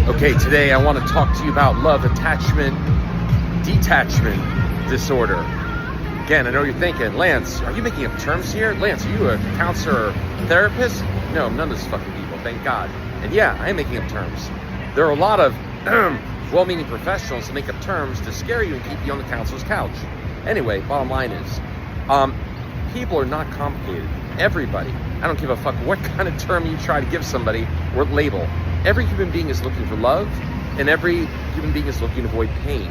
Okay, today I want to talk to you about love, attachment, detachment disorder. Again, I know you're thinking, Lance, are you making up terms here? Lance, are you a counselor or therapist? No, none of those fucking people, thank God. And yeah, I am making up terms. There are a lot of well-meaning professionals that make up terms to scare you and keep you on the counselor's couch. Anyway, bottom line is, people are not complicated. Everybody, I don't give a fuck what kind of term you try to give somebody or label. Every human being is looking for love, and every human being is looking to avoid pain.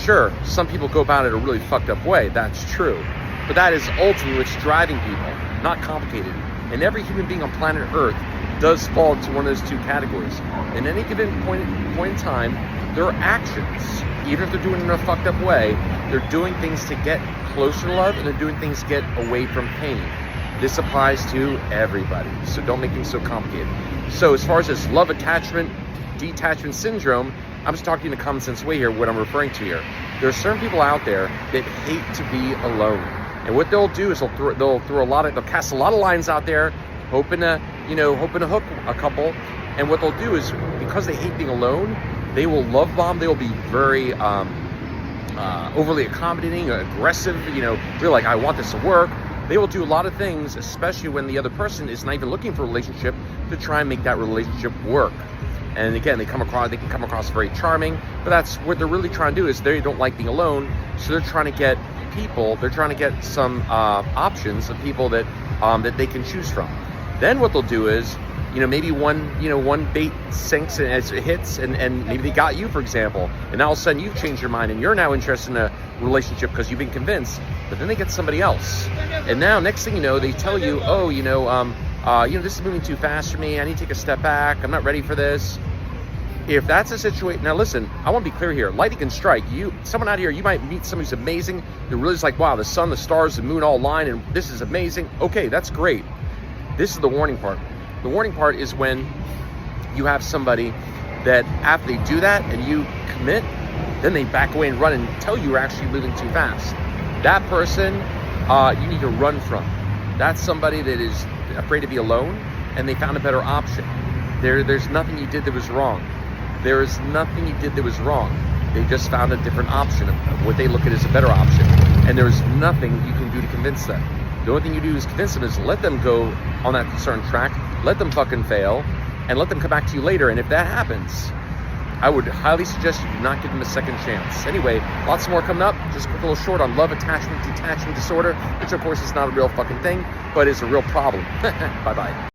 Sure, some people go about it a really fucked up way, that's true. But that is ultimately what's driving people, not complicated. And every human being on planet Earth does fall into one of those two categories. In any given point in time, there are actions, even if they're doing it in a fucked up way, they're doing things to get closer to love, and they're doing things to get away from pain. This applies to everybody, so don't make things so complicated. So as far as this love attachment, detachment syndrome, I'm just talking in a common sense way here, what I'm referring to here. There are certain people out there that hate to be alone. And what they'll do is they'll cast a lot of lines out there, hoping to hook a couple. And what they'll do is, because they hate being alone, they will love bomb, they will be very overly accommodating, aggressive, really like, I want this to work. They will do a lot of things, especially when the other person is not even looking for a relationship, to try and make that relationship work. And again, they can come across very charming, but that's what they're really trying to do, is they don't like being alone, so they're trying to get people, they're trying to get some options of people that they can choose from. Then what they'll do is, maybe one bait sinks as it hits, and maybe they got you, for example, and all of a sudden you've changed your mind and you're now interested in a relationship because you've been convinced. But then they get somebody else, and now next thing you know, they tell you, this is moving too fast for me. I need to take a step back. I'm not ready for this. If that's a situation, now listen, I want to be clear here. Lightning can strike. Someone out here, you might meet somebody who's amazing. They're really just like, wow, the sun, the stars, the moon all align, and this is amazing. Okay, that's great. This is the warning part. The warning part is when you have somebody that after they do that and you commit, then they back away and run and tell you you're actually moving too fast. That person, you need to run from. That's somebody that is afraid to be alone, and they found a better option. There's nothing you did that was wrong. There is nothing you did that was wrong. They just found a different option of what they look at as a better option. And there's nothing you can do to convince them. The only thing you do is convince them, is let them go on that certain track, let them fucking fail, and let them come back to you later. And if that happens, I would highly suggest you do not give them a second chance. Anyway, lots more coming up. Just a quick little short on love, attachment, detachment disorder, which of course is not a real fucking thing, but is a real problem. Bye-bye.